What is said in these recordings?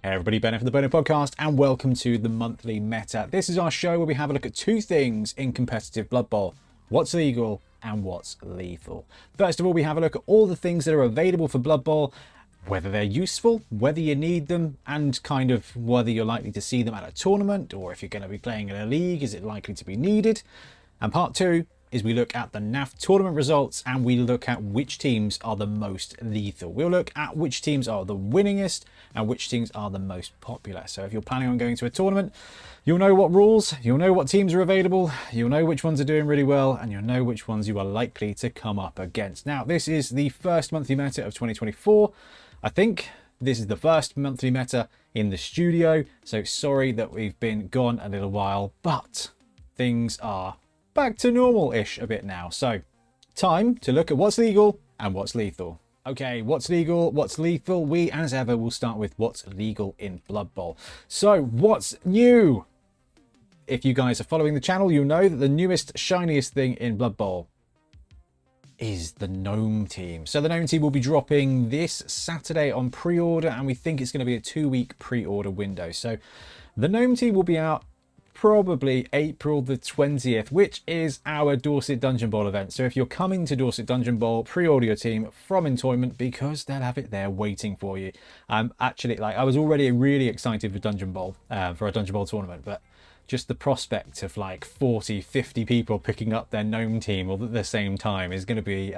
Hey everybody, Ben from the Bonehead podcast, and welcome to the monthly meta. This is our show where we have a look at two things in competitive Blood Bowl: what's legal and what's lethal. First of all, we have a look at all the things that are available for Blood Bowl, whether they're useful, whether you need them, and kind of whether you're likely to see them at a tournament, or if you're going to be playing in a league, is it likely to be needed? And part two is we look at the NAF tournament results and we look at which teams are the most lethal. We'll look at which teams are the winningest and which teams are the most popular. So if you're planning on going to a tournament, you'll know what rules, you'll know what teams are available, you'll know which ones are doing really well, and you'll know which ones you are likely to come up against. Now, this is the first monthly meta of 2024. I think this is the first monthly meta in the studio, so sorry that we've been gone a little while, but things are back to normal-ish a bit now. So time to look at what's legal and what's lethal. Okay, what's legal, what's lethal? We, as ever, will start with what's legal in Blood Bowl. So what's new? If you guys are following the channel, you'll know that the newest, shiniest thing in Blood Bowl is the gnome team. So the gnome team will be dropping this Saturday on pre-order, and we think it's going to be a 2-week pre-order window. So the gnome team will be out probably April the 20th, which is our Dorset Dungeon Bowl event. So if you're coming to Dorset Dungeon Bowl, pre-order your team from Entoyment because they'll have it there waiting for you. Actually, I was already really excited for Dungeon Bowl, for a Dungeon Bowl tournament, but just the prospect of like 40, 50 people picking up their gnome team all at the same time is going to be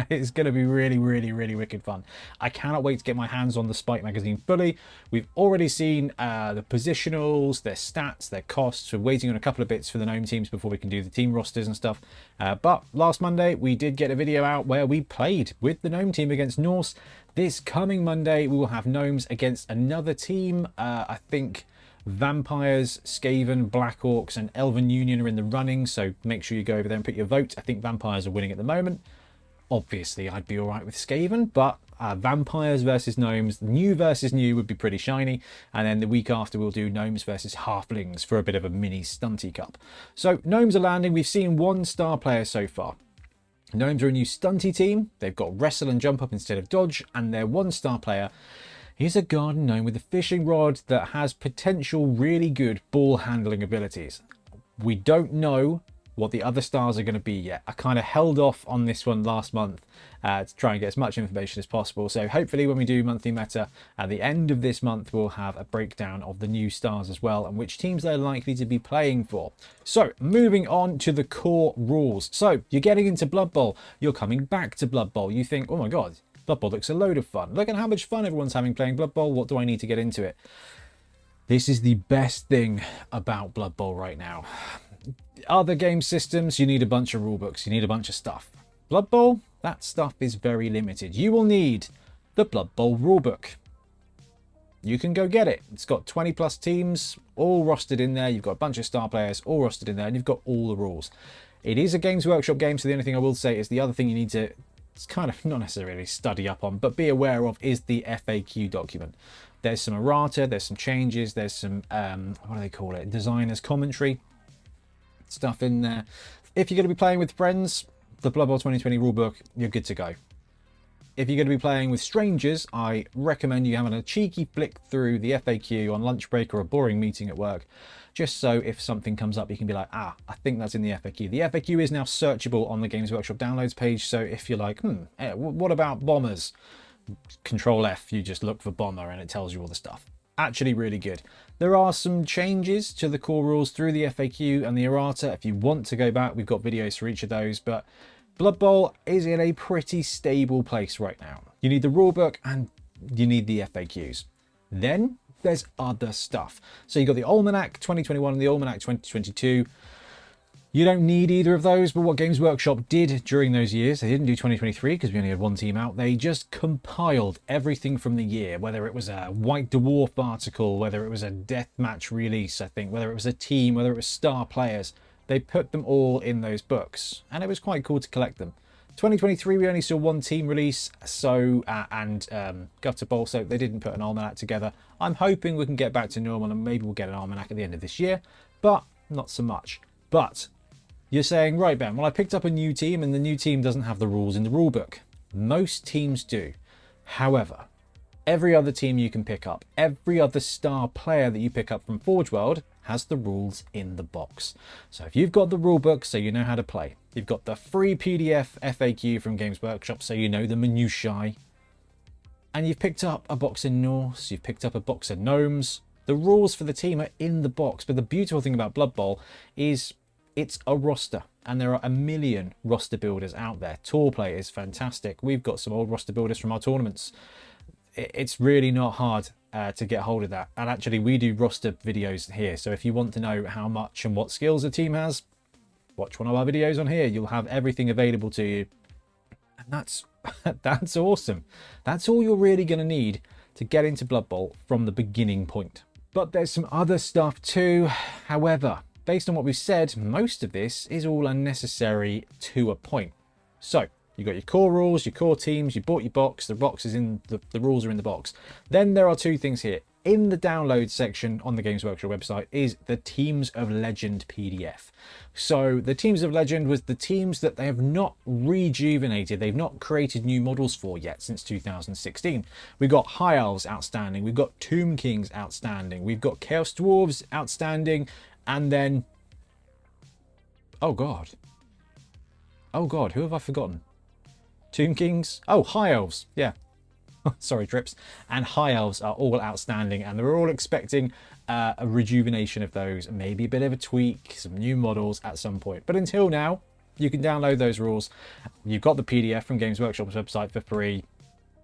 it's going to be really, really, really wicked fun. I cannot wait to get my hands on the Spike magazine fully. We've already seen the positionals, their stats, their costs. We're waiting on a couple of bits for the gnome teams before we can do the team rosters and stuff. But last Monday we did get a video out where we played with the gnome team against Norse. This coming Monday we will have gnomes against another team. I think Vampires, Skaven, Black Orcs and Elven Union are in the running, so make sure you go over there and put your vote. I think Vampires are winning at the moment. Obviously I'd be alright with Skaven, but Vampires versus Gnomes, new versus new would be pretty shiny, and then the week after we'll do Gnomes versus Halflings for a bit of a mini stunty cup. So Gnomes are landing. We've seen one star player so far. Gnomes are a new stunty team. They've got wrestle and jump up instead of dodge, and their one star player is a garden gnome with a fishing rod that has potential really good ball handling abilities. We don't know what the other stars are going to be yet. I kind of held off on this one last month to try and get as much information as possible. So hopefully when we do monthly meta at the end of this month, we'll have a breakdown of the new stars as well and which teams they're likely to be playing for. So moving on to the core rules. So you're getting into Blood Bowl. You're coming back to Blood Bowl. You think, oh my God, Blood Bowl looks a load of fun. Look at how much fun everyone's having playing Blood Bowl. What do I need to get into it? This is the best thing about Blood Bowl right now. Other game systems, you need a bunch of rulebooks. You need a bunch of stuff. Blood Bowl, that stuff is very limited. You will need the Blood Bowl rulebook. You can go get it. It's got 20 plus teams all rostered in there. You've got a bunch of star players all rostered in there, and you've got all the rules. It is a Games Workshop game, so the only thing I will say is the other thing you need to, it's kind of not necessarily study up on, but be aware of is the FAQ document. There's some errata, there's some changes, there's some, what do they call it? Designer's commentary stuff in there. If you're going to be playing with friends, the Blood Bowl 2020 rulebook, you're good to go. If you're going to be playing with strangers, I recommend you having a cheeky flick through the FAQ on lunch break or a boring meeting at work, just so if something comes up, you can be like, ah, I think that's in the FAQ. The FAQ is now searchable on the Games Workshop downloads page, so if you're like, what about bombers? Control F, you just look for bomber and it tells you all the stuff. Actually really good. There are some changes to the core rules through the FAQ and the errata. If you want to go back, we've got videos for each of those, but Blood Bowl is in a pretty stable place right now. You need the rulebook and you need the FAQs. Then there's other stuff. So you've got the Almanac 2021 and the Almanac 2022. You don't need either of those, but what Games Workshop did during those years, they didn't do 2023 because we only had one team out. They just compiled everything from the year, whether it was a White Dwarf article, whether it was a deathmatch release, I think, whether it was a team, whether it was star players. They put them all in those books, and it was quite cool to collect them. 2023, we only saw one team release, so and Gutter Bowl, so they didn't put an almanac together. I'm hoping we can get back to normal, and maybe we'll get an almanac at the end of this year, but not so much. But you're saying, right, Ben, well, I picked up a new team, and the new team doesn't have the rules in the rulebook. Most teams do. However, Every other team you can pick up, every other star player that you pick up from Forge World has the rules in the box. So if you've got the rule book so you know how to play, you've got the free PDF FAQ from Games Workshop so you know the minutiae, and you've picked up a box of Norse, you've picked up a box of gnomes, the rules for the team are in the box. But the beautiful thing about Blood Bowl is it's a roster, and there are a million roster builders out there. Tour Play is fantastic. We've got some old roster builders from our tournaments. It's really not hard to get hold of that. And actually, we do roster videos here. So if you want to know how much and what skills a team has, watch one of our videos on here. You'll have everything available to you. And that's awesome. That's all you're really going to need to get into Blood Bowl from the beginning point. But there's some other stuff too. However, based on what we've said, most of this is all unnecessary to a point. So you've got your core rules, your core teams, you bought your box, the box is in the rules are in the box. Then there are two things here. In the download section on the Games Workshop website is the Teams of Legend PDF. So the Teams of Legend was the teams that they have not rejuvenated, they've not created new models for yet since 2016. We've got High Elves outstanding, we've got Tomb Kings outstanding, we've got Chaos Dwarves outstanding, and then, oh god, who have I forgotten? Tomb Kings? Oh, High Elves, yeah. Sorry, Trips. And High Elves are all outstanding, and they're all expecting a rejuvenation of those, maybe a bit of a tweak, some new models at some point. But until now, you can download those rules. You've got the PDF from Games Workshop's website for free,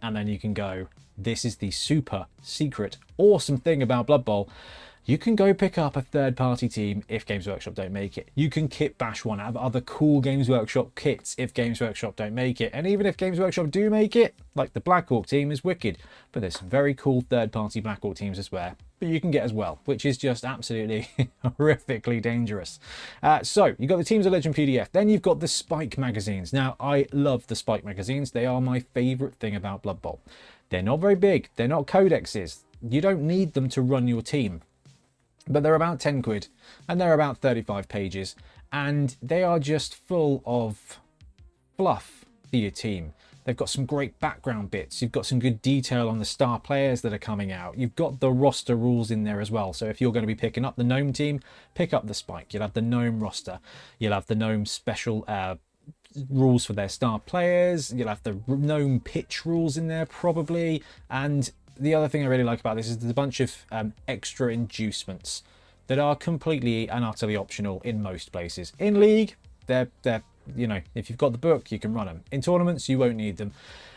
and then you can go, this is the super secret, awesome thing about Blood Bowl. You can go pick up a third-party team if Games Workshop don't make it. You can kit bash one out of other cool Games Workshop kits if Games Workshop don't make it. And even if Games Workshop do make it, like the Black Hawk team is wicked. But there's some very cool third-party Black Hawk teams as well. But you can get as well, which is just absolutely horrifically dangerous. So you've got the Teams of Legend PDF. Then you've got the Spike magazines. Now, I love the Spike magazines. They are my favourite thing about Blood Bowl. They're not very big. They're not codexes. You don't need them to run your team. But they're about 10 quid and they're about 35 pages, and they are just full of fluff for your team. They've got some great background bits. You've got some good detail on the star players that are coming out. You've got the roster rules in there as well. So if you're going to be picking up the gnome team, pick up the Spike. You'll have the gnome roster. You'll have the gnome special rules for their star players. You'll have the gnome pitch rules in there probably. And the other thing I really like about this is there's a bunch of extra inducements that are completely and utterly optional in most places. In League, they're you know, if you've got the book, you can run them. In tournaments, you won't need them.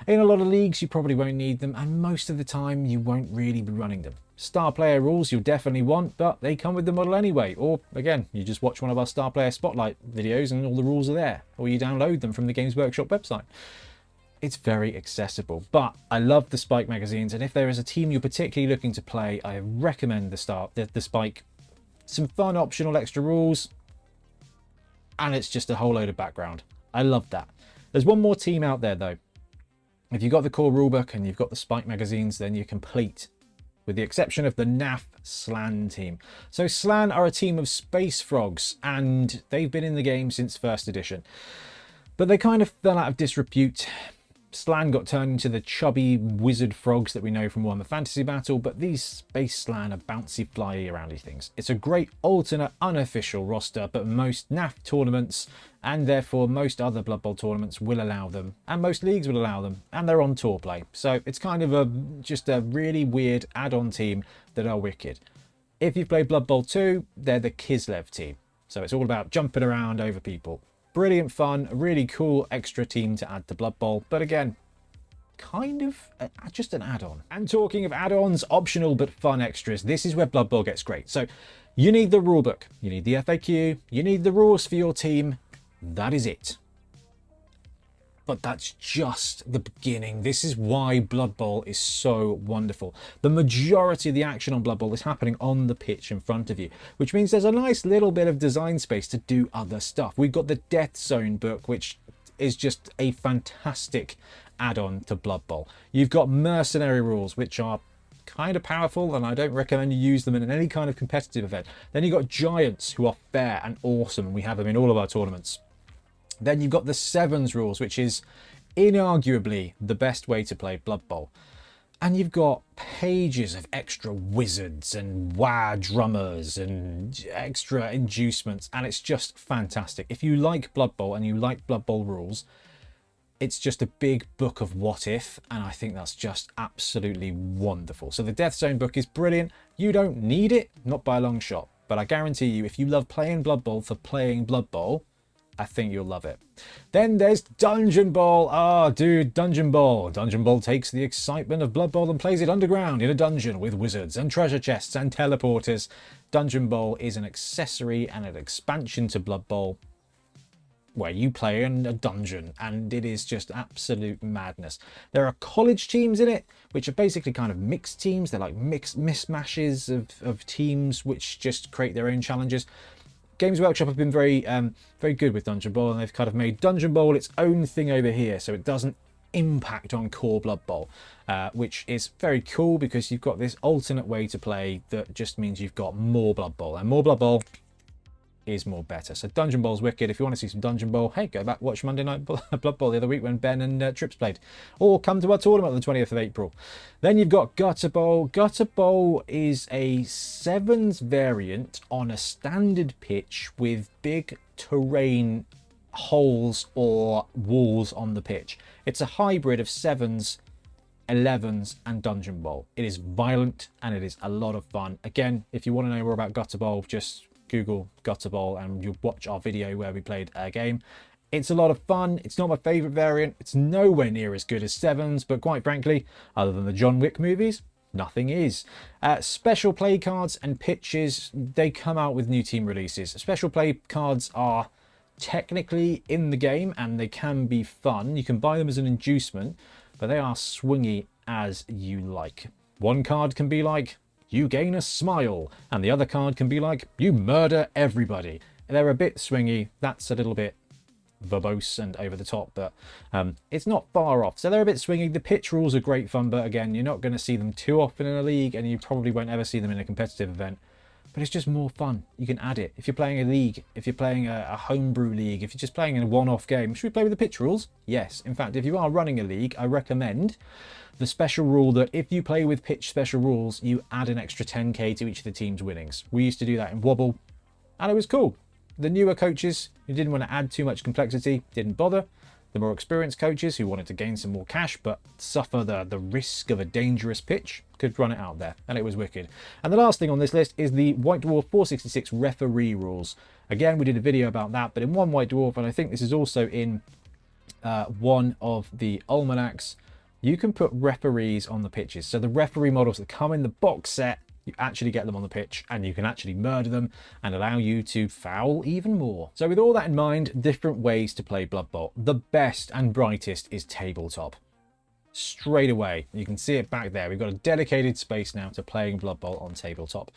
In a lot of leagues, you probably won't need them, and most of the time, you won't really be running them. Star player rules you'll definitely want, but they come with the model anyway. Or, again, you just watch one of our star player spotlight videos and all the rules are there. Or you download them from the Games Workshop website. It's very accessible, but I love the Spike magazines, and if there is a team you're particularly looking to play, I recommend the Spike. Some fun optional extra rules, and it's just a whole load of background. I love that. There's one more team out there though. If you've got the core rulebook and you've got the Spike magazines, then you're complete, with the exception of the NAF Slann team. So Slann are a team of space frogs, and they've been in the game since first edition, but they kind of fell out of disrepute. Slann got turned into the chubby wizard frogs that we know from Warhammer Fantasy Battle, but these space Slann are bouncy, flyy aroundy things. It's a great alternate, unofficial roster, but most NAF tournaments, and therefore most other Blood Bowl tournaments, will allow them, and most leagues will allow them, and they're on tour play. So it's kind of just a really weird add-on team that are wicked. If you've played Blood Bowl 2, they're the Kislev team. So it's all about jumping around over people. Brilliant fun, a really cool extra team to add to Blood Bowl, but again, kind of just an add-on. And talking of add-ons, optional but fun extras, this is where Blood Bowl gets great. So you need the rulebook, you need the FAQ, you need the rules for your team. That is it. But that's just the beginning. This is why Blood Bowl is so wonderful. The majority of the action on Blood Bowl is happening on the pitch in front of you, which means there's a nice little bit of design space to do other stuff. We've got the Death Zone book, which is just a fantastic add-on to Blood Bowl. You've got mercenary rules, which are kind of powerful, and I don't recommend you use them in any kind of competitive event. Then you've got giants, who are fair and awesome. We have them in all of our tournaments. Then you've got the Sevens rules, which is inarguably the best way to play Blood Bowl. And you've got pages of extra wizards and wah drummers and extra inducements, and it's just fantastic. If you like Blood Bowl and you like Blood Bowl rules, it's just a big book of what if, and I think that's just absolutely wonderful. So the Death Zone book is brilliant. You don't need it, not by a long shot, but I guarantee you, if you love playing Blood Bowl for playing Blood Bowl, I think you'll love it. Then there's Dungeon Bowl. Ah, dude, Dungeon Bowl. Dungeon Bowl takes the excitement of Blood Bowl and plays it underground in a dungeon with wizards and treasure chests and teleporters. Dungeon Bowl is an accessory and an expansion to Blood Bowl where you play in a dungeon, and it is just absolute madness. There are college teams in it, which are basically kind of mixed teams. They're like mixed mismashes of teams which just create their own challenges. Games Workshop have been very good with Dungeon Bowl, and they've kind of made Dungeon Bowl its own thing over here, so it doesn't impact on core Blood Bowl, which is very cool because you've got this alternate way to play that just means you've got more Blood Bowl, and more Blood Bowl is more better. So Dungeon Bowl's wicked. If you want to see some Dungeon Bowl, hey, go back, watch Monday Night Blood Bowl the other week when Ben and Trips played, or come to our tournament on the 20th of April. Then you've got Gutter Bowl. Gutter Bowl is a sevens variant on a standard pitch with big terrain holes or walls on the pitch. It's a hybrid of sevens, 11s and Dungeon Bowl. It is violent and it is a lot of fun. Again, if you want to know more about Gutter Bowl, just Google Gutter Bowl and you'll watch our video where we played a game. It's a lot of fun. It's not my favorite variant. It's nowhere near as good as sevens, but quite frankly, other than the John Wick movies, nothing is. Special play cards and pitches, they come out with new team releases. Special play cards are technically in the game and they can be fun. You can buy them as an inducement, but they are swingy as you like. One card can be like, you gain a smile, and the other card can be like, you murder everybody. They're a bit swingy. That's a little bit verbose and over the top, but it's not far off. So they're a bit swingy. The pitch rules are great fun, but again, you're not going to see them too often in a league, and you probably won't ever see them in a competitive event. But it's just more fun. You can add it. If you're playing a league, if you're playing a homebrew league, if you're just playing in a one-off game, should we play with the pitch rules? Yes. In fact, if you are running a league, I recommend the special rule that if you play with pitch special rules, you add an extra 10k to each of the team's winnings. We used to do that in Wobble, and it was cool. The newer coaches who didn't want to add too much complexity didn't bother. The more experienced coaches who wanted to gain some more cash but suffer the risk of a dangerous pitch could run it out there, and it was wicked. And the last thing on this list is the White Dwarf 466 referee rules. Again, we did a video about that, but in one White Dwarf, and I think this is also in one of the almanacs, you can put referees on the pitches. So the referee models that come in the box set, you actually get them on the pitch and you can actually murder them and allow you to foul even more. So with all that in mind, different ways to play Blood Bowl. The best and brightest is tabletop. Straight away, you can see it back there. We've got a dedicated space now to playing Blood Bowl on tabletop.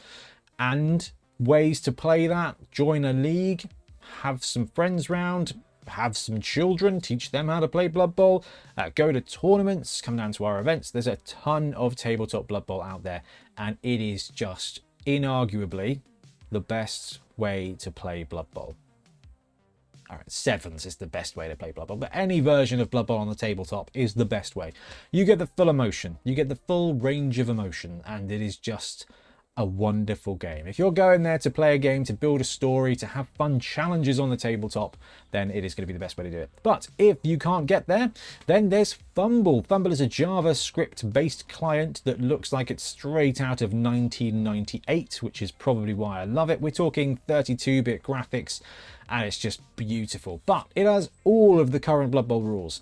And ways to play that: join a league, have some friends round, have some children, teach them how to play Blood Bowl, go to tournaments, come down to our events. There's a ton of tabletop Blood Bowl out there, and it is just inarguably the best way to play Blood Bowl. All right, sevens is the best way to play Blood Bowl, but any version of Blood Bowl on the tabletop is the best way. You get the full emotion, you get the full range of emotion, and it is just a wonderful game. If you're going there to play a game, to build a story, to have fun challenges on the tabletop, then it is going to be the best way to do it. But if you can't get there, then there's Fumble. Fumble is a JavaScript-based client that looks like it's straight out of 1998, which is probably why I love it. We're talking 32-bit graphics, and it's just beautiful. But it has all of the current Blood Bowl rules,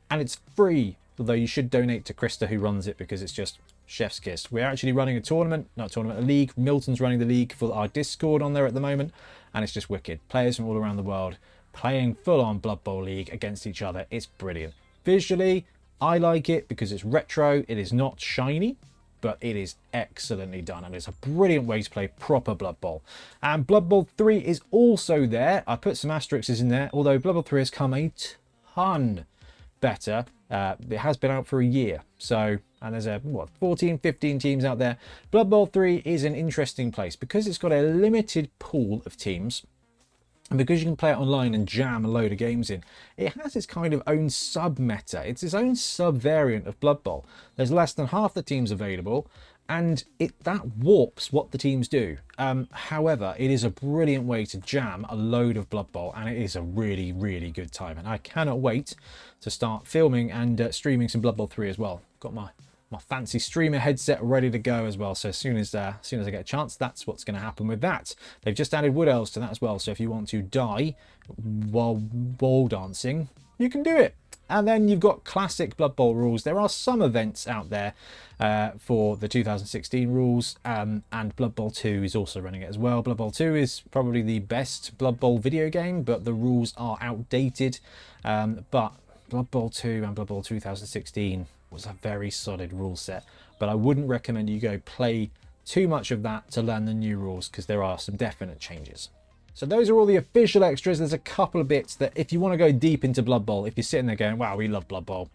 and it's free, although you should donate to Krista, who runs it, because it's just chef's kiss. We're actually running a tournament, not a tournament, a league. Milton's running the league for our Discord on there at the moment, and it's just wicked. Players from all around the world playing full-on Blood Bowl League against each other. It's brilliant. Visually, I like it because it's retro. It is not shiny, but it is excellently done, and it's a brilliant way to play proper Blood Bowl. And Blood Bowl 3 is also there. I put some asterisks in there, although Blood Bowl 3 has come a ton better. It has been out for a year, so, and there's 14 15 teams out there. Blood Bowl 3 is an interesting place because it's got a limited pool of teams. And because you can play it online and jam a load of games in, it has its kind of own sub-meta. It's its own sub-variant of Blood Bowl. There's less than half the teams available, and that warps what the teams do. However, it is a brilliant way to jam a load of Blood Bowl, and it is a really, really good time. And I cannot wait to start filming and streaming some Blood Bowl 3 as well. Got my fancy streamer headset ready to go as well. So as soon as I get a chance, that's what's going to happen with that. They've just added wood elves to that as well. So if you want to die while ball dancing, you can do it. And then you've got classic Blood Bowl rules. There are some events out there for the 2016 rules, and Blood Bowl 2 is also running it as well. Blood Bowl 2 is probably the best Blood Bowl video game, but the rules are outdated. But Blood Bowl 2 and Blood Bowl 2016 was a very solid rule set, but I wouldn't recommend you go play too much of that to learn the new rules, because there are some definite changes. So those are all the official extras. There's a couple of bits that if you want to go deep into Blood Bowl, if you're sitting there going, wow, we love Blood Bowl,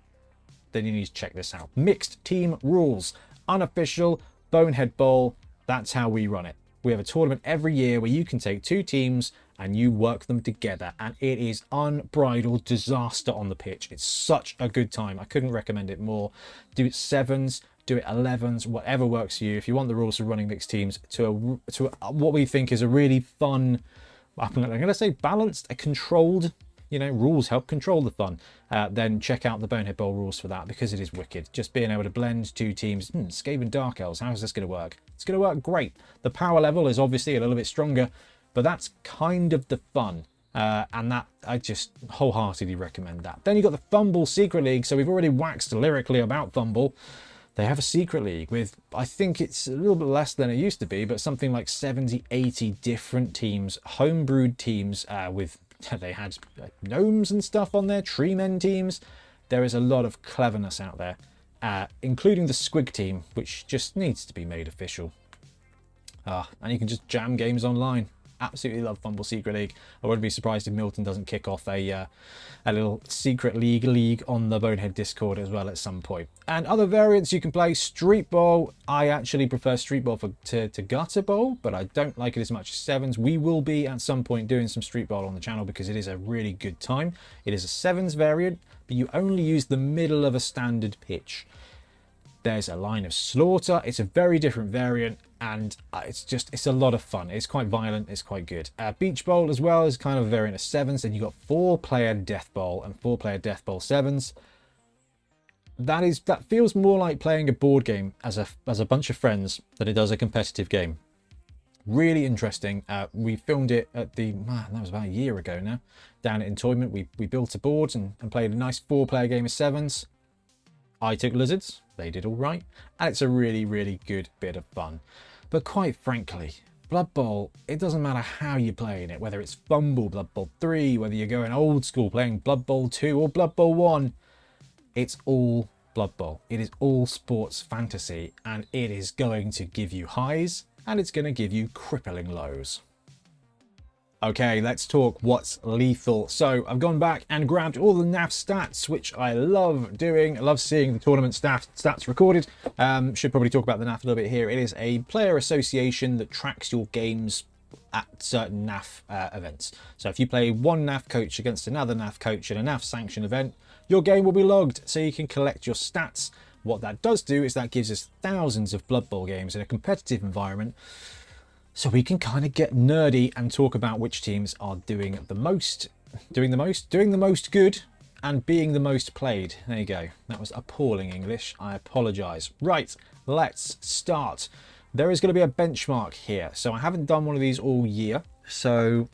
then you need to check this out. Mixed team rules, unofficial Bonehead Bowl. That's how we run it. We have a tournament every year where you can take 2 teams and you work them together, and it is unbridled disaster on the pitch. It's such a good time. I couldn't recommend it more. Do it 7s, do it 11s, whatever works for you. If you want the rules for running mixed teams to what we think is a really fun, I'm going to say balanced, a controlled, rules help control the fun, then check out the Bonehead Bowl rules for that, because it is wicked. Just being able to blend 2 teams, Skaven Dark Elves, how is this going to work? It's going to work great. The power level is obviously a little bit stronger, but that's kind of the fun. And that, I just wholeheartedly recommend that. Then you've got the Fumble Secret League. So we've already waxed lyrically about Fumble. They have a secret league with, I think it's a little bit less than it used to be, but something like 70, 80 different teams, homebrewed teams they had gnomes and stuff on there, tree men teams. There is a lot of cleverness out there, including the Squig team, which just needs to be made official. And you can just jam games online. Absolutely love Fumble Secret League. I wouldn't be surprised if Milton doesn't kick off a little secret league on the Bonehead Discord as well at some point. And other variants you can play. Street Bowl. I actually prefer Street Bowl to Gutter Bowl, but I don't like it as much as 7s. We will be at some point doing some Street Bowl on the channel because it is a really good time. It is a 7s variant, but you only use the middle of a standard pitch. There's a line of slaughter. It's a very different variant, and it's a lot of fun. It's quite violent. It's quite good. Beach Bowl as well is kind of a variant of 7s. Then you've got 4-player Death Bowl and 4-player Death Bowl 7s. That feels more like playing a board game as a bunch of friends than it does a competitive game. Really interesting. We filmed it at that was about a year ago now, down at Entoyment. We built a board and played a nice 4-player game of 7s. I took lizards, they did all right, and it's a really, really good bit of fun. But quite frankly, Blood Bowl, it doesn't matter how you're playing it, whether it's Fumble, Blood Bowl 3, whether you're going old school playing Blood Bowl 2 or Blood Bowl 1, it's all Blood Bowl. It is all sports fantasy, and it is going to give you highs, and it's going to give you crippling lows. Okay, let's talk what's lethal. So I've gone back and grabbed all the NAF stats, which I love doing. I love seeing the tournament stats recorded. Should probably talk about the NAF a little bit here. It is a player association that tracks your games at certain NAF events. So if you play one NAF coach against another NAF coach in a NAF sanctioned event, your game will be logged so you can collect your stats. What that does do is that gives us thousands of Blood Bowl games in a competitive environment, so we can kind of get nerdy and talk about which teams are doing the most good, and being the most played. There you go. That was appalling English. I apologize. Right, let's start. There is going to be a benchmark here. So I haven't done one of these all year. So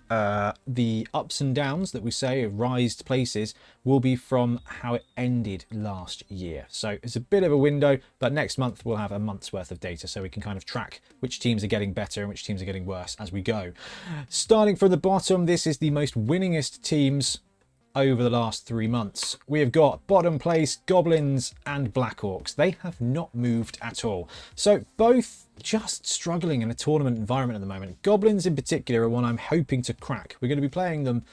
the ups and downs that we say, rised places, will be from how it ended last year. So it's a bit of a window, but next month we'll have a month's worth of data so we can kind of track which teams are getting better and which teams are getting worse as we go. Starting from the bottom, this is the most winningest teams over the last 3 months. We have got bottom place Goblins and Black Orcs. They have not moved at all. So both just struggling in a tournament environment at the moment. Goblins in particular are one I'm hoping to crack. We're going to be playing them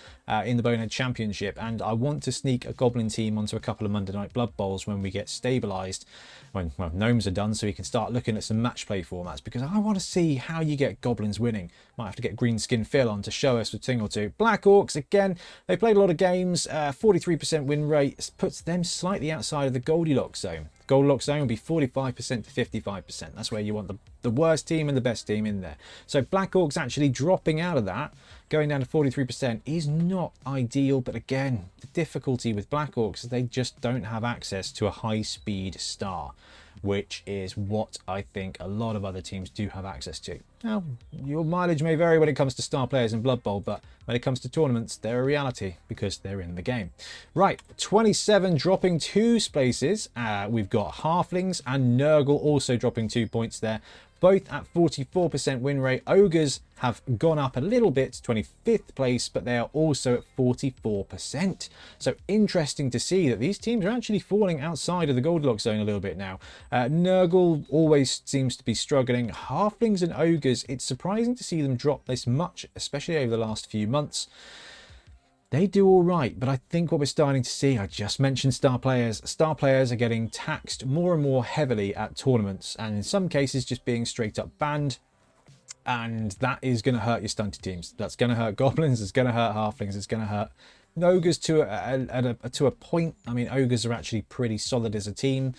in the Bonehead Championship, and I want to sneak a Goblin team onto a couple of Monday Night Blood Bowls when we get stabilised, when gnomes are done, so we can start looking at some match play formats, because I want to see how you get Goblins winning. Might have to get Green Skin Phil on to show us a thing or two. Black Orcs, again, they played a lot of games, 43% win rate, puts them slightly outside of the Goldilocks zone. Goldilocks zone will be 45% to 55%. That's where you want the worst team and the best team in there. So Black Orcs actually dropping out of that, going down to 43% is not ideal. But again, the difficulty with Black Orcs is they just don't have access to a high-speed star, which is what I think a lot of other teams do have access to. Now, your mileage may vary when it comes to star players in Blood Bowl, but when it comes to tournaments, they're a reality because they're in the game. Right, 27 dropping 2 spaces. We've got Halflings and Nurgle also dropping 2 points there, both at 44% win rate. Ogres have gone up a little bit to 25th place, but they are also at 44%. So interesting to see that these teams are actually falling outside of the Goldilocks zone a little bit now. Nurgle always seems to be struggling. Halflings and Ogres, it's surprising to see them drop this much, especially over the last few months. They do all right, but I think what we're starting to see, I just mentioned star players. Star players are getting taxed more and more heavily at tournaments, and in some cases just being straight up banned. And that is going to hurt your stunted teams. That's going to hurt Goblins, it's going to hurt Halflings, it's going to hurt Ogres to a point. I mean, Ogres are actually pretty solid as a team.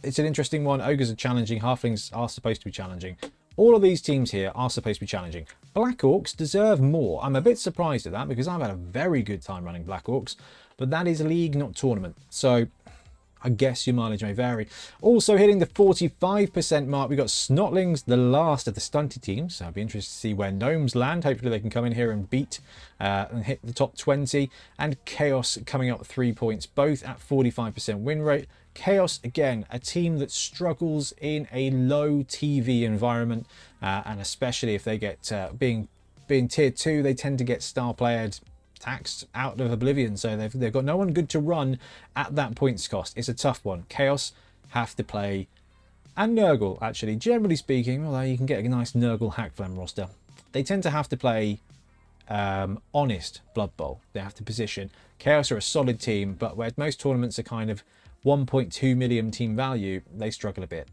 It's an interesting one. Ogres are challenging, Halflings are supposed to be challenging. All of these teams here are supposed to be challenging. Black Orcs deserve more. I'm a bit surprised at that because I've had a very good time running Black Orcs, but that is league, not tournament. So I guess your mileage may vary. Also hitting the 45% mark, we've got Snotlings, the last of the stunted teams. So I'll be interested to see where Gnomes land. Hopefully they can come in here and beat and hit the top 20. And Chaos coming up 3 points, both at 45% win rate. Chaos, again, a team that struggles in a low TV environment, and especially if they get being tier 2, they tend to get star players taxed out of oblivion, so they've got no one good to run at that points cost. It's a tough one. Chaos have to play, and Nurgle, actually, generally speaking, although you can get a nice Nurgle Hackflam roster, they tend to have to play honest Blood Bowl. They have to position. Chaos are a solid team, but where most tournaments are kind of 1.2 million team value, they struggle a bit.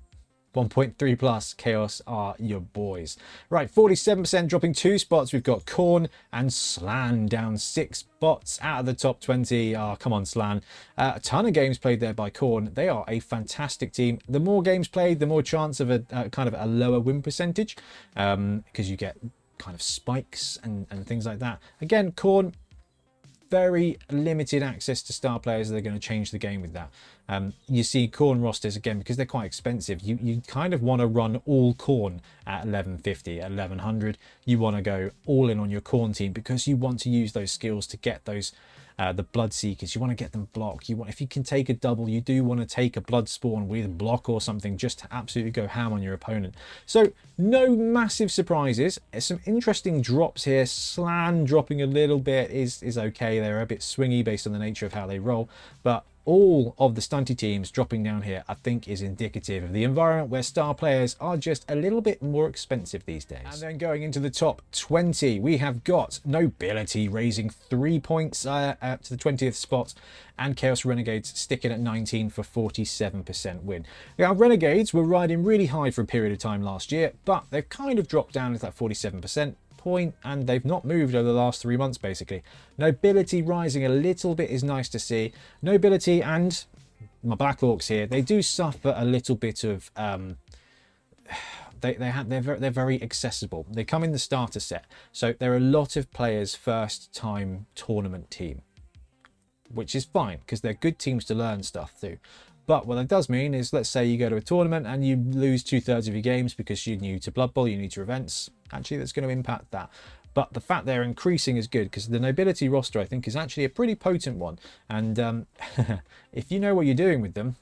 1.3 plus, Chaos are your boys. Right, 47% dropping 2 spots. We've got Khorne and Slann down 6 spots out of the top 20. Oh, come on, Slann. A ton of games played there by Khorne. They are a fantastic team. The more games played, the more chance of a kind of a lower win percentage, because you get kind of spikes and things like that. Again, Khorne, very limited access to star players. They're going to change the game with that. You see Khorne rosters, again, because they're quite expensive, you kind of want to run all Khorne at 1150, at 1100. You want to go all in on your Khorne team because you want to use those skills to get those the blood seekers. You want to get them blocked. If you can take a double, you do want to take a blood spawn with block or something just to absolutely go ham on your opponent. So no massive surprises. Some interesting drops here. Slann dropping a little bit is okay. They're a bit swingy based on the nature of how they roll, but all of the stunty teams dropping down here, I think, is indicative of the environment where star players are just a little bit more expensive these days. And then going into the top 20, we have got Nobility raising 3 points up to the 20th spot, and Chaos Renegades sticking at 19 for 47% win. Now, Renegades were riding really high for a period of time last year, but they've kind of dropped down to that 47% point, and they've not moved over the last 3 months basically. Nobility rising a little bit is nice to see. Nobility and my Black Orcs here, they do suffer a little bit of they're very accessible. They come in the starter set, so they're a lot of players' first time tournament team, which is fine because they're good teams to learn stuff through. But what that does mean is, let's say you go to a tournament and you lose 2/3 of your games because you're new to Blood Bowl, you're new to events. Actually, that's going to impact that. But the fact they're increasing is good because the Nobility roster, I think, is actually a pretty potent one. And if you know what you're doing with them,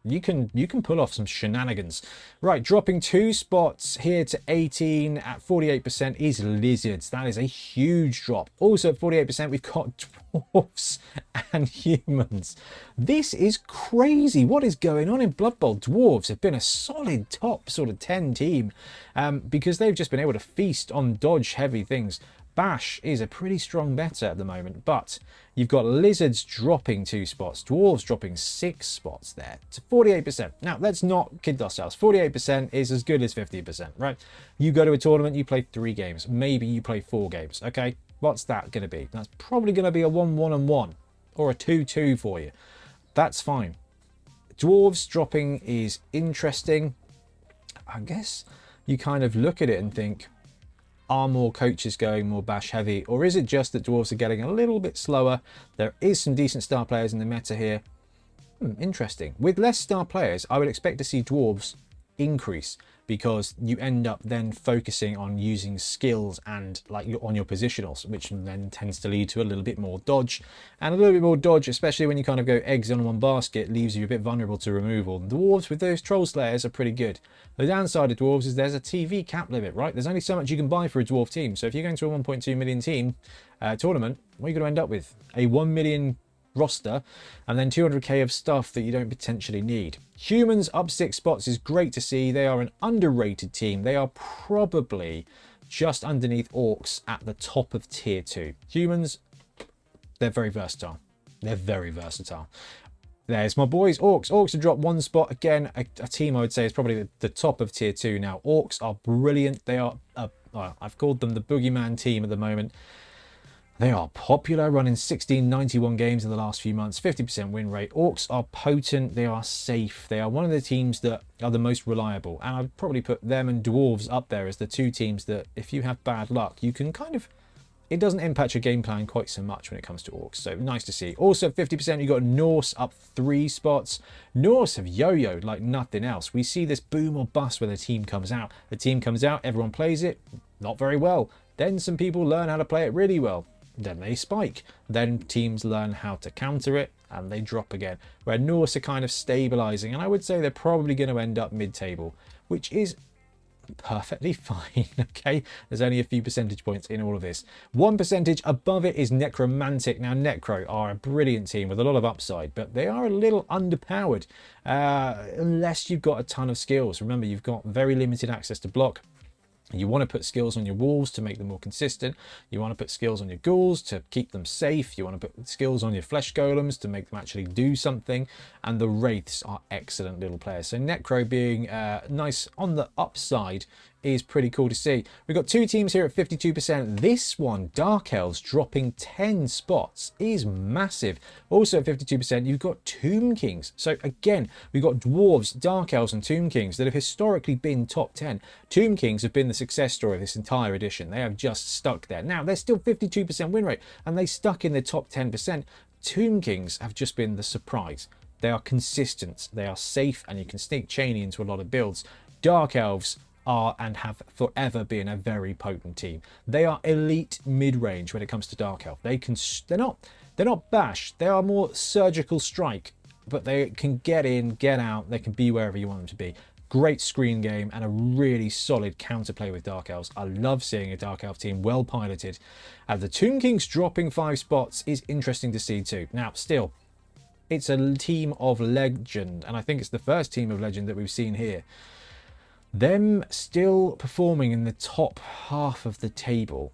you can pull off some shenanigans. Right, dropping 2 spots here to 18 at 48% is lizards. That is a huge drop. Also at 48%, we've got dwarfs and humans. This is crazy. What is going on in Blood Bowl? Dwarves have been a solid top sort of 10 team because they've just been able to feast on dodge heavy things. Bash is a pretty strong meta at the moment, but you've got lizards dropping 2 spots, dwarves dropping 6 spots there to 48%. Now, let's not kid ourselves. 48% is as good as 50%, right? You go to a tournament, you play 3 games, maybe you play 4 games, okay? What's that going to be? That's probably going to be a 1-1-1 or a 2-2 for you. That's fine. Dwarves dropping is interesting. I guess you kind of look at it and think, are more coaches going more bash heavy, or is it just that dwarves are getting a little bit slower? There is some decent star players in the meta here. Interesting. With less star players, I would expect to see dwarves increase because you end up then focusing on using skills and like on your positionals, which then tends to lead to a little bit more dodge, and a little bit more dodge, especially when you kind of go eggs on one basket, leaves you a bit vulnerable to removal. Dwarves with those troll slayers are pretty good. The downside of dwarves is there's a TV cap limit, right? There's only so much you can buy for a dwarf team. So if you're going to a 1.2 million team tournament, what are you going to end up with? A 1 million roster and then 200k of stuff that you don't potentially need. Humans up 6 spots is great to see. They are an underrated team. They are probably just underneath orcs at the top of tier 2. Humans, they're very versatile. They're very versatile. There's my boys, orcs. Orcs have dropped 1 spot. Again, a team I would say is probably the top of tier 2 now. Orcs are brilliant. They are, I've called them the boogeyman team at the moment. They are popular, running 1691 games in the last few months, 50% win rate. Orcs are potent, they are safe. They are one of the teams that are the most reliable. And I'd probably put them and dwarves up there as the 2 teams that if you have bad luck, you can kind of, it doesn't impact your game plan quite so much when it comes to orcs. So nice to see. Also 50%, you've got Norse up 3 spots. Norse have yo-yoed like nothing else. We see this boom or bust when the team comes out. The team comes out, everyone plays it, not very well. Then some people learn how to play it really well. Then they spike. Then teams learn how to counter it and they drop again. Where Norse are kind of stabilizing, and I would say they're probably going to end up mid-table, which is perfectly fine. Okay, there's only a few percentage points in all of this. 1 percentage above it is Necromantic. Now Necro are a brilliant team with a lot of upside, but they are a little underpowered unless you've got a ton of skills. Remember, you've got very limited access to block. You want to put skills on your wolves to make them more consistent. You want to put skills on your ghouls to keep them safe. You want to put skills on your flesh golems to make them actually do something. And the wraiths are excellent little players. So Necro being nice on the upside is pretty cool to see. We've got 2 teams here at 52%. This one, Dark Elves, dropping 10 spots is massive. Also at 52%, you've got Tomb Kings. So again, we've got Dwarves, Dark Elves and Tomb Kings that have historically been top 10. Tomb Kings have been the success story of this entire edition. They have just stuck there. Now, they're still 52% win rate and they stuck in the top 10%. Tomb Kings have just been the surprise. They are consistent, they are safe, and you can sneak Cheney into a lot of builds. Dark Elves are and have forever been a very potent team. They are elite mid-range when it comes to Dark Elf. They're not bash. They are more surgical strike, but they can get in, get out. They can be wherever you want them to be. Great screen game and a really solid counterplay with Dark Elves. I love seeing a Dark Elf team well piloted. The Tomb Kings dropping 5 spots is interesting to see too. Now, still, it's a team of legend, and I think it's the first team of legend that we've seen here. Them still performing in the top half of the table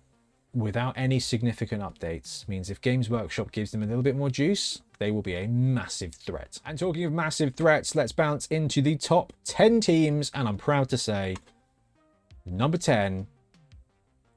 without any significant updates means if Games Workshop gives them a little bit more juice, they will be a massive threat. And talking of massive threats, let's bounce into the top 10 teams, and I'm proud to say number 10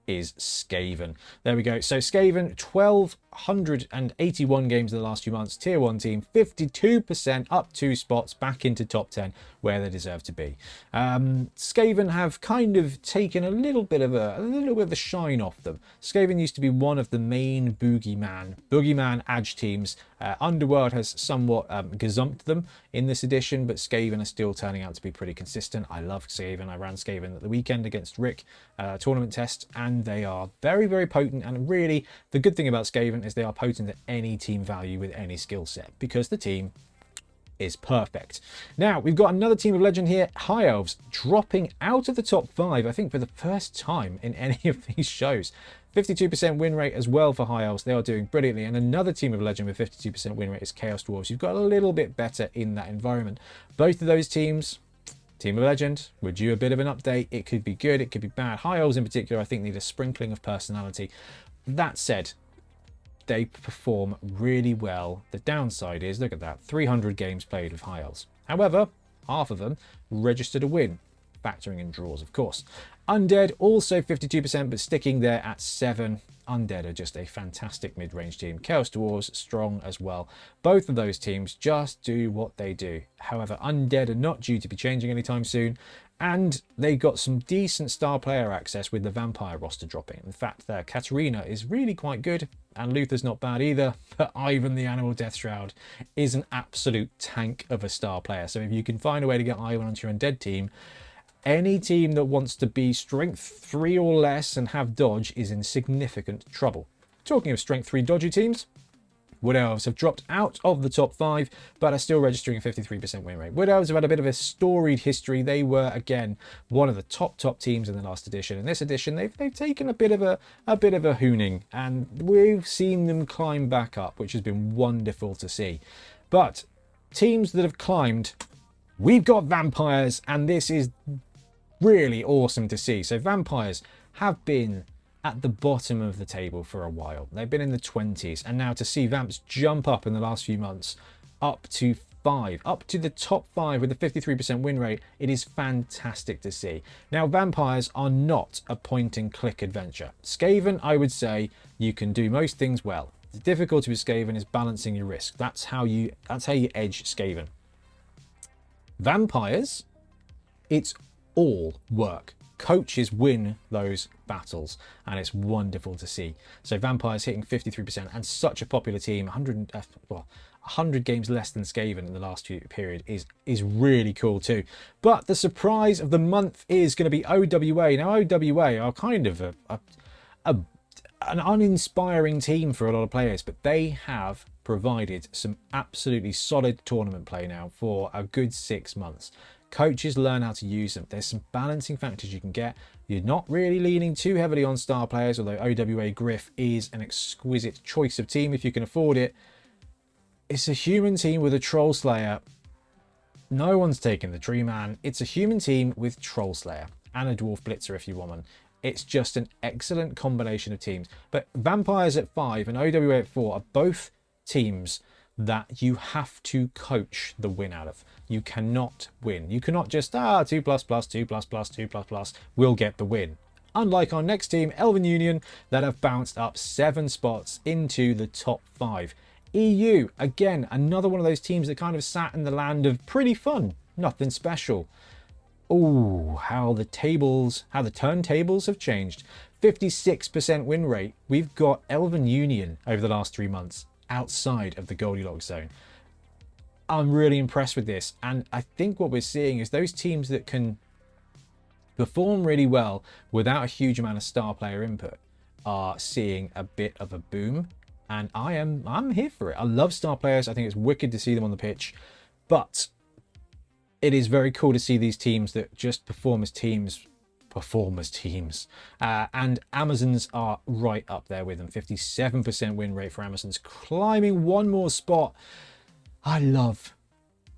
is Skaven. There we go. So Skaven, 1,281 games in the last few months, tier 1 team, 52% up 2 spots back into top 10 where they deserve to be. Skaven have kind of taken a little bit of the shine off them. Skaven used to be one of the main boogeyman edge teams. Underworld has somewhat gazumped them in this edition, but Skaven are still turning out to be pretty consistent. I love Skaven. I ran Skaven at the weekend against Rick tournament test, and they are very, very potent. And really, the good thing about Skaven is they are potent at any team value with any skill set, because the team is perfect. Now, we've got another team of legend here, High Elves, dropping out of the top 5, I think for the first time in any of these shows. 52% win rate as well for High Elves. They are doing brilliantly. And another team of legend with 52% win rate is Chaos Dwarves. You've got a little bit better in that environment. Both of those teams, team of legend, would you a bit of an update? It could be good, it could be bad. High Elves in particular, I think, need a sprinkling of personality. That said, they perform really well. The downside is, look at that, 300 games played with High Elves. However, half of them registered a win, factoring in draws, of course. Undead, also 52%, but sticking there at 7. Undead are just a fantastic mid-range team. Chaos Dwarves, strong as well. Both of those teams just do what they do. However, Undead are not due to be changing anytime soon, and they got some decent star player access with the Vampire roster dropping. In fact, their Katarina is really quite good, and Luther's not bad either, but Ivan the Animal Death Shroud is an absolute tank of a star player. So if you can find a way to get Ivan onto your Undead team, any team that wants to be strength 3 or less and have dodge is in significant trouble. Talking of strength 3 dodgy teams, Wood Elves have dropped out of the top 5, but are still registering a 53% win rate. Wood Elves have had a bit of a storied history. They were, again, one of the top teams in the last edition. In this edition, they've taken a bit of a hooning, and we've seen them climb back up, which has been wonderful to see. But teams that have climbed, we've got Vampires, and this is really awesome to see. So Vampires have been at the bottom of the table for a while. They've been in the 20s, and now to see Vamps jump up in the last few months up to 5, up to the top 5 with a 53% win rate, it is fantastic to see. Now, Vampires are not a point-and-click adventure. Skaven, I would say, you can do most things well. The difficulty with Skaven is balancing your risk. That's how you edge Skaven. Vampires, it's all work. Coaches win those battles, and it's wonderful to see. So Vampires hitting 53%, and such a popular team, 100 games less than Skaven in the last period is really cool too. But the surprise of the month is going to be OWA. Now, OWA are kind of an uninspiring team for a lot of players, but they have provided some absolutely solid tournament play now for a good 6 months. Coaches learn how to use them. There's some balancing factors you can get. You're not really leaning too heavily on star players, although OWA Griff is an exquisite choice of team if you can afford it. It's a human team with a Troll Slayer. No one's taking the Tree Man. It's a human team with Troll Slayer and a Dwarf Blitzer if you want one. It's just an excellent combination of teams. But Vampires at 5 and OWA at 4 are both teams that you have to coach the win out of. You cannot win. You cannot just, 2++, 2++, 2++, we'll get the win. Unlike our next team, Elven Union, that have bounced up 7 spots into the top 5. EU, again, another one of those teams that kind of sat in the land of pretty fun, nothing special. Oh, how the turntables have changed. 56% win rate. We've got Elven Union over the last 3 months outside of the Goldilocks zone. I'm really impressed with this, and I think what we're seeing is those teams that can perform really well without a huge amount of star player input are seeing a bit of a boom, and I'm here for it. I love star players. I think it's wicked to see them on the pitch, but it is very cool to see these teams that just perform as teams. And Amazons are right up there with them. 57% win rate for Amazons, climbing 1 more spot. I love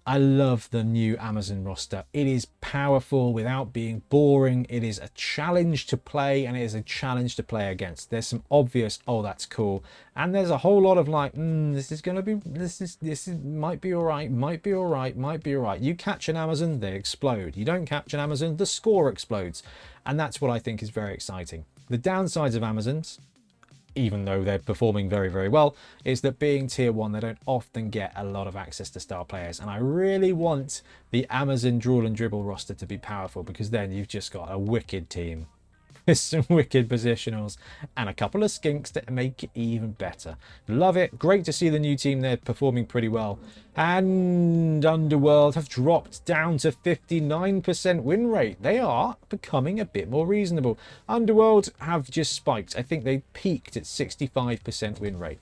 the new Amazon roster. It is powerful without being boring. It is a challenge to play, and it is a challenge to play against. There's some obvious, oh, that's cool, and there's a whole lot of like, this might be all right, might be all right, might be all right. You catch an Amazon, they explode. You don't catch an Amazon, the score explodes, and that's what I think is very exciting. The downsides of Amazons, even though they're performing very, very well, is that being tier 1, they don't often get a lot of access to star players. And I really want the Amazon Drool and Dribble roster to be powerful, because then you've just got a wicked team with some wicked positionals and a couple of skinks that make it even better. Love it. Great to see the new team there performing pretty well. And Underworld have dropped down to 59% win rate. They are becoming a bit more reasonable. Underworld have just spiked. I think they peaked at 65% win rate.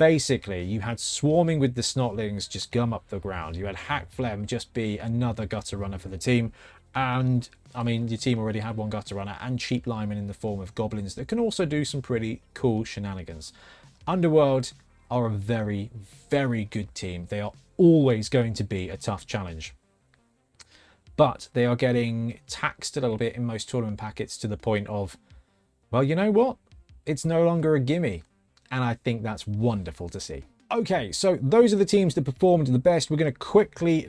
basically you had Swarming with the Snotlings just gum up the ground. You had Hackflem just be another gutter runner for the team. And I mean, your team already had one gutter runner and cheap linemen in the form of goblins that can also do some pretty cool shenanigans. Underworld are a very, very good team. They are always going to be a tough challenge. But they are getting taxed a little bit in most tournament packets to the point of, well, you know what? It's no longer a gimme. And I think that's wonderful to see. Okay, so those are the teams that performed the best. We're going to quickly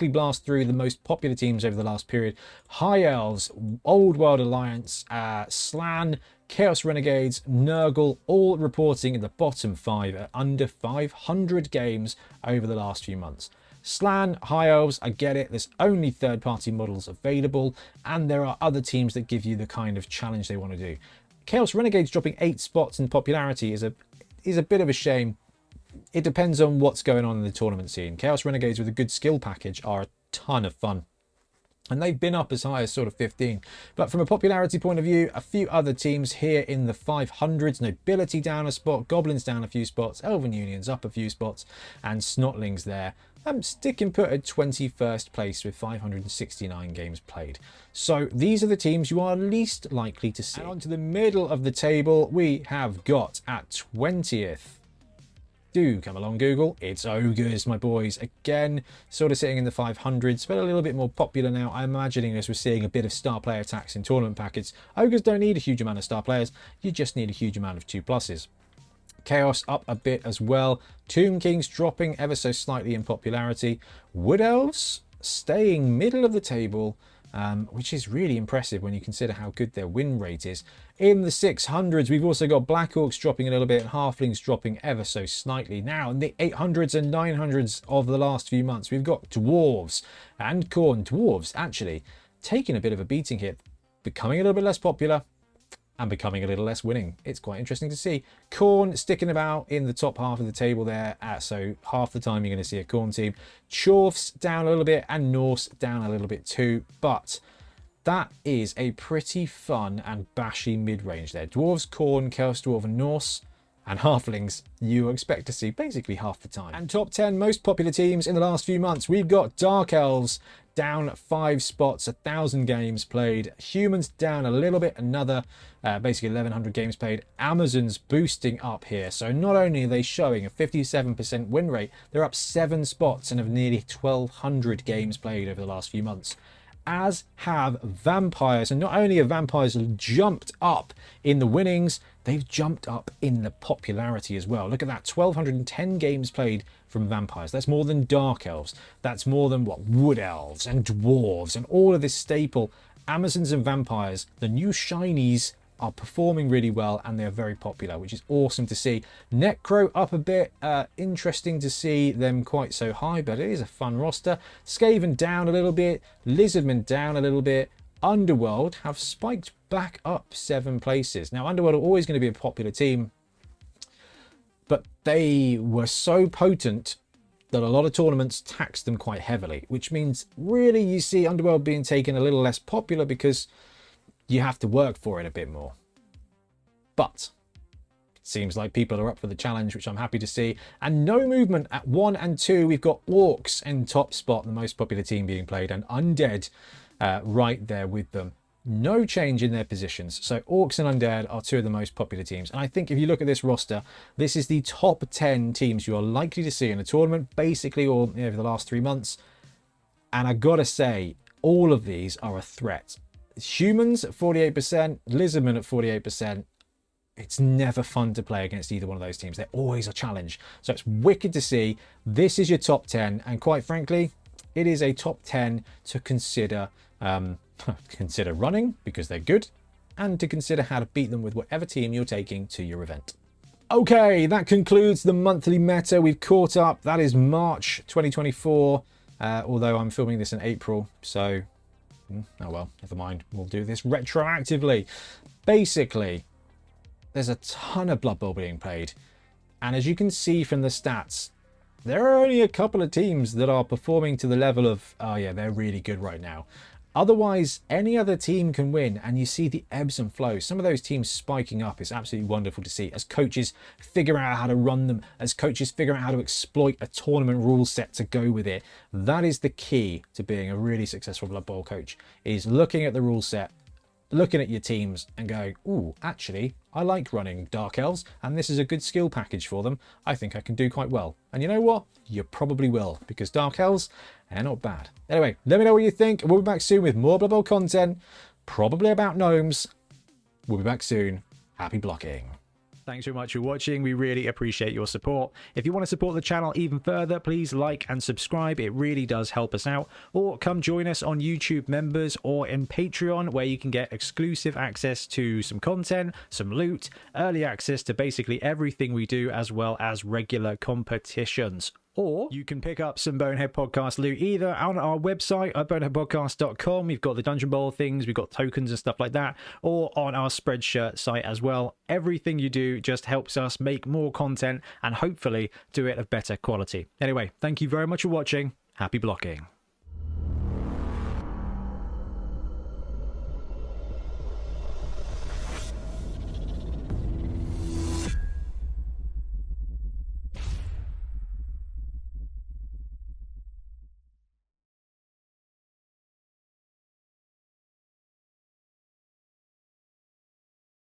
blast through the most popular teams over the last period. High Elves, Old World Alliance, Slann, Chaos Renegades, Nurgle, all reporting in the bottom 5 at under 500 games over the last few months. Slann, High Elves, I get it. There's only third-party models available, and there are other teams that give you the kind of challenge they want to do. Chaos Renegades dropping 8 spots in popularity is a bit of a shame. It depends on what's going on in the tournament scene. Chaos Renegades with a good skill package are a ton of fun. And they've been up as high as sort of 15. But from a popularity point of view, a few other teams here in the 500s. Nobility down a spot, Goblins down a few spots, Elven Unions up a few spots, and Snotlings there. Sticking put at 21st place with 569 games played. So these are the teams you are least likely to see. And onto the middle of the table, we have got at 20th. Do come along, Google. It's Ogres, my boys. Again, sort of sitting in the 500s, but a little bit more popular now. I'm imagining as we're seeing a bit of star player tax in tournament packets. Ogres don't need a huge amount of star players. You just need a huge amount of 2+. Chaos up a bit as well. Tomb Kings dropping ever so slightly in popularity. Wood Elves staying middle of the table, which is really impressive when you consider how good their win rate is. In the 600s, we've also got Black Orcs dropping a little bit and Halflings dropping ever so slightly. Now, in the 800s and 900s of the last few months, we've got Dwarves and Khorne. Dwarves, actually, taking a bit of a beating here, becoming a little bit less popular and becoming a little less winning. It's quite interesting to see. Khorne sticking about in the top half of the table there. So half the time you're going to see a Khorne team. Chorfs down a little bit and Norse down a little bit too. But that is a pretty fun and bashy mid-range there. Dwarves, Khorne, Chaos Dwarf and Norse. And Halflings, you expect to see basically half the time. And top 10 most popular teams in the last few months. We've got Dark Elves down 5 spots, 1,000 games played. Humans down a little bit, another basically 1,100 games played. Amazons boosting up here. So not only are they showing a 57% win rate, they're up 7 spots and have nearly 1,200 games played over the last few months. As have Vampires. And not only have Vampires jumped up in the winnings, they've jumped up in the popularity as well. Look at that, 1,210 games played from Vampires. That's more than Dark Elves. That's more than, what, Wood Elves and Dwarves and all of this staple. Amazons and Vampires, the new shinies, are performing really well and they're very popular, which is awesome to see. Necro up a bit, interesting to see them quite so high, but it is a fun roster. Skaven down a little bit, Lizardmen down a little bit. Underworld have spiked back up 7 places. Now Underworld are always going to be a popular team, but they were so potent that a lot of tournaments taxed them quite heavily, which means really you see Underworld being taken a little less popular because you have to work for it a bit more. But it seems like people are up for the challenge, which I'm happy to see. And no movement at 1 and 2. We've got Orcs in top spot, the most popular team being played, and Undead right there with them. No change in their positions. So Orcs and Undead are 2 of the most popular teams. And I think if you look at this roster, this is the top 10 teams you are likely to see in a tournament, basically, or over the last 3 months. And I gotta say, all of these are a threat. Humans at 48%, Lizardmen at 48%. It's never fun to play against either one of those teams. They're always a challenge. So it's wicked to see. This is your top 10. And quite frankly, it is a top 10 to consider running because they're good, and to consider how to beat them with whatever team you're taking to your event. Okay, that concludes the monthly meta. We've caught up. That is March 2024, although I'm filming this in April, so oh well, never mind. We'll do this retroactively. Basically, there's a ton of Blood Bowl being played, and as you can see from the stats, there are only a couple of teams that are performing to the level of, oh yeah, they're really good right now. Otherwise, any other team can win, and you see the ebbs and flows. Some of those teams spiking up. It's absolutely wonderful to see as coaches figure out how to run them, as coaches figure out how to exploit a tournament rule set to go with it. That is the key to being a really successful Blood Bowl coach, is looking at the rule set, looking at your teams and going, ooh, actually, I like running Dark Elves, and this is a good skill package for them. I think I can do quite well. And you know what? You probably will, because Dark Elves, they're not bad. Anyway, let me know what you think. We'll be back soon with more Blood Bowl content, probably about gnomes. We'll be back soon. Happy blocking. Thanks very much for watching. We really appreciate your support. If you want to support the channel even further, please like and subscribe. It really does help us out. Or come join us on YouTube Members or in Patreon, where you can get exclusive access to some content, some loot, early access to basically everything we do, as well as regular competitions. Or you can pick up some Bonehead Podcast loot either on our website at boneheadpodcast.com. We've got the Dungeon Bowl things, we've got tokens and stuff like that, or on our Spreadshirt site as well. Everything you do just helps us make more content and hopefully do it of better quality. Anyway, thank you very much for watching. Happy blocking.